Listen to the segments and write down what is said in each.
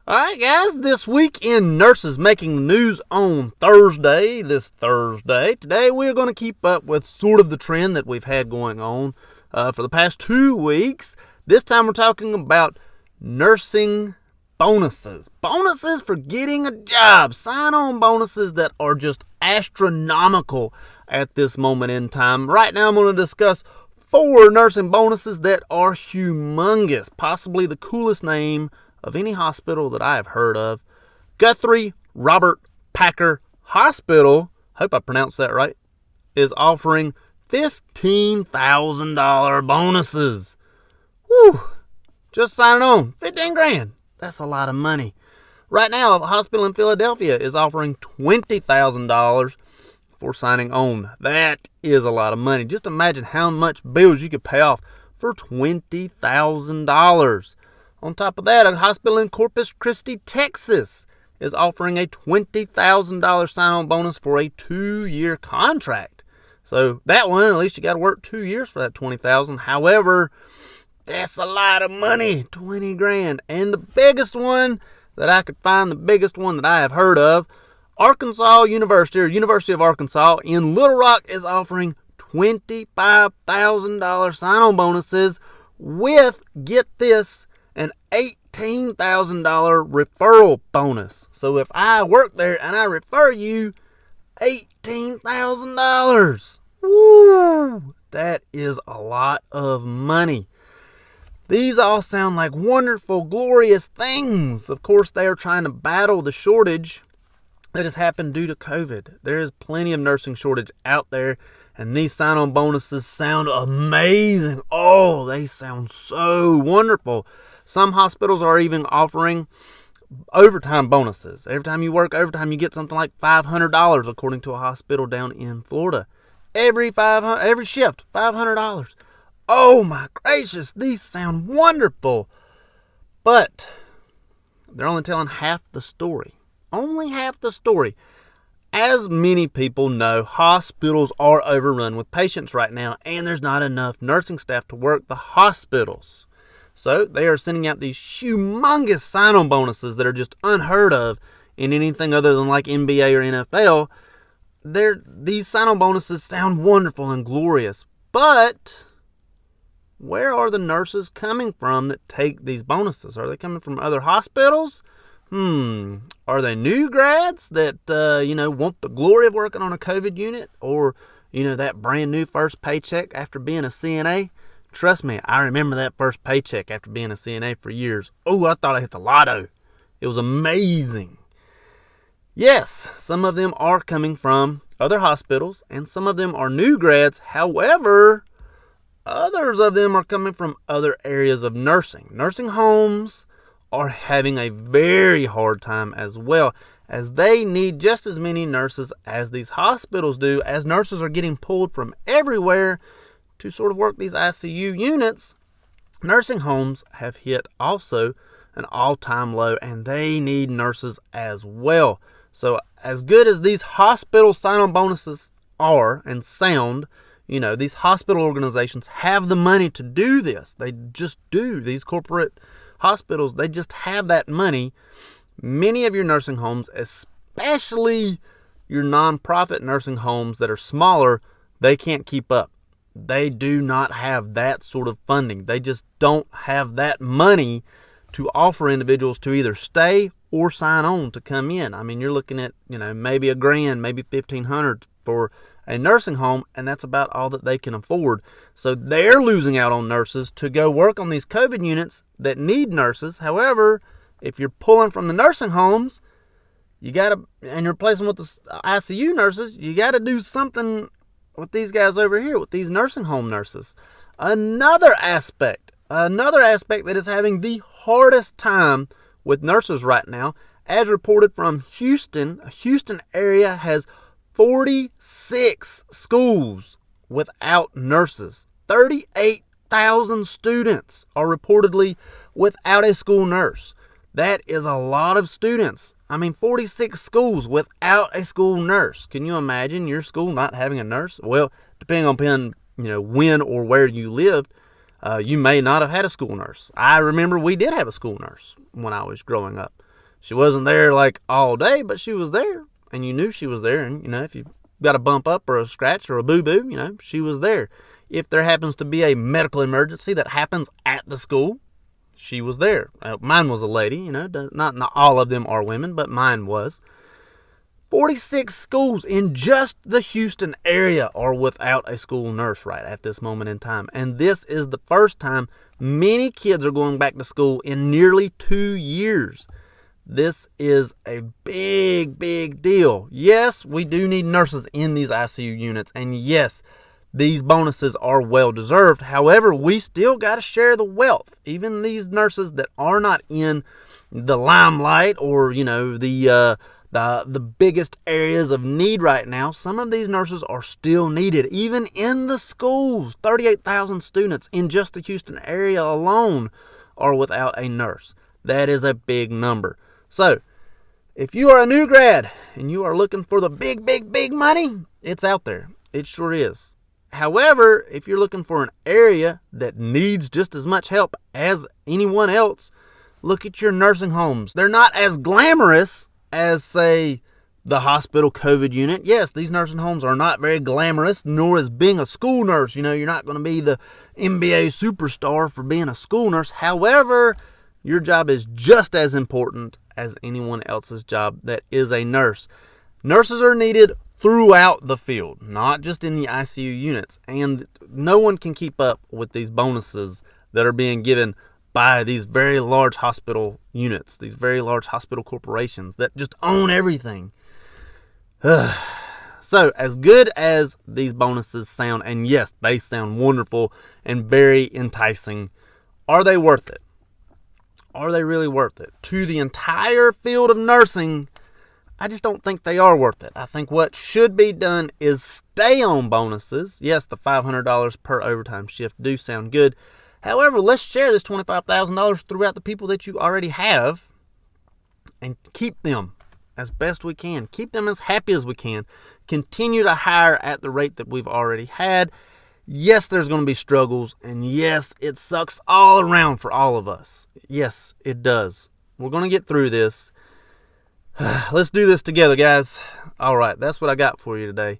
All right, guys, this week in Nurses Making the News on this Thursday, today we're going to keep up with sort of the trend that we've had going on for the past 2 weeks. This time we're talking about nursing bonuses. Bonuses for getting a job. Sign-on bonuses that are just astronomical at this moment in time. Right now I'm going to discuss 4 nursing bonuses that are humongous, possibly the coolest name of any hospital that I have heard of. Guthrie Robert Packer Hospital, hope I pronounced that right, is offering $15,000 bonuses. Whew, just signing on, 15 grand. That's a lot of money. Right now, a hospital in Philadelphia is offering $20,000 for signing on. That is a lot of money. Just imagine how much bills you could pay off for $20,000. On top of that, a hospital in Corpus Christi, Texas is offering a $20,000 sign-on bonus for a 2-year contract. So that one, at least you got to work 2 years for that $20,000. However, that's a lot of money, 20 grand. And the biggest one that I could find, the biggest one that I have heard of, Arkansas University, or University of Arkansas in Little Rock, is offering $25,000 sign-on bonuses with, get this, an $18,000 referral bonus. So if I work there and I refer you, $18,000. Woo! That is a lot of money. These all sound like wonderful, glorious things. Of course, they are trying to battle the shortage that has happened due to COVID. There is plenty of nursing shortage out there, and these sign-on bonuses sound amazing. Oh, they sound so wonderful. Some hospitals are even offering overtime bonuses. Every time you work overtime, you get something like $500, according to a hospital down in Florida. Every shift, $500. Oh my gracious, these sound wonderful. But they're only telling half the story. Only half the story. As many people know, hospitals are overrun with patients right now, and there's not enough nursing staff to work the hospitals. So they are sending out these humongous sign-on bonuses that are just unheard of in anything other than like NBA or NFL. These sign-on bonuses sound wonderful and glorious, but where are the nurses coming from that take these bonuses? Are they coming from other hospitals? Are they new grads that, want the glory of working on a COVID unit? Or, that brand new first paycheck after being a CNA? Trust me, I remember that first paycheck after being a CNA for years. Oh, I thought I hit the lotto. It was amazing. Yes, some of them are coming from other hospitals, and some of them are new grads. However, others of them are coming from other areas of nursing. Nursing homes are having a very hard time as well, as they need just as many nurses as these hospitals do, as nurses are getting pulled from everywhere to sort of work these ICU units. Nursing homes have hit also an all-time low, and they need nurses as well. So as good as these hospital sign-on bonuses are and sound, these hospital organizations have the money to do this. They just do. These corporate hospitals, they just have that money. Many of your nursing homes, especially your nonprofit nursing homes that are smaller, they can't keep up. They do not have that sort of funding. They just don't have that money to offer individuals to either stay or sign on to come in. I mean, you're looking at, maybe $1,000, maybe $1,500 for a nursing home, and that's about all that they can afford. So they're losing out on nurses to go work on these COVID units that need nurses. However, if you're pulling from the nursing homes, and you're replacing with the ICU nurses, you got to do something with these guys over here, with these nursing home nurses. Another aspect that is having the hardest time with nurses right now, as reported from Houston area has 46 schools without nurses. 38,000 students are reportedly without a school nurse. That is a lot of students. 46 schools without a school nurse. Can you imagine your school not having a nurse? Well, depending on when or where you lived, you may not have had a school nurse. I remember we did have a school nurse when I was growing up. She wasn't there like all day, but she was there, and you knew she was there. And, if you got a bump up or a scratch or a boo-boo, she was there. If there happens to be a medical emergency that happens at the school, she was there. Mine was a lady, not all of them are women, but mine was. 46 schools in just the Houston area are without a school nurse right at this moment in time. And this is the first time many kids are going back to school in nearly 2 years. This is a big, big deal. Yes, we do need nurses in these ICU units. And yes, these bonuses are well deserved. However, we still got to share the wealth. Even these nurses that are not in the limelight or, the biggest areas of need right now, some of these nurses are still needed, even in the schools. 38,000 students in just the Houston area alone are without a nurse. That is a big number. So, if you are a new grad and you are looking for the big, big, big money, it's out there. It sure is. However, if you're looking for an area that needs just as much help as anyone else, look at your nursing homes. They're not as glamorous as, say, the hospital COVID unit. Yes, these nursing homes are not very glamorous, nor is being a school nurse. You're not going to be the NBA superstar for being a school nurse. However, your job is just as important as anyone else's job that is a nurse. Nurses are needed throughout the field, not just in the ICU units. And no one can keep up with these bonuses that are being given by these very large hospital units, these very large hospital corporations that just own everything. So, as good as these bonuses sound, and yes, they sound wonderful and very enticing, are they worth it? Are they really worth it? To the entire field of nursing, I just don't think they are worth it. I think what should be done is stay on bonuses. Yes, the $500 per overtime shift do sound good. However, let's share this $25,000 throughout the people that you already have and keep them as best we can. Keep them as happy as we can. Continue to hire at the rate that we've already had. Yes, there's going to be struggles, and yes, it sucks all around for all of us. Yes, it does. We're going to get through this. Let's do this together, guys. All right, that's what I got for you today.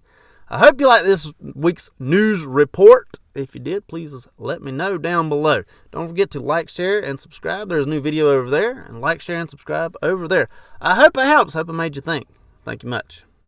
I hope you like this week's news report. If you did, please let me know down below. Don't forget to like, share, and subscribe. There's a new video over there. And like, share, and subscribe over there. I hope it helps. Hope it made you think. Thank you much.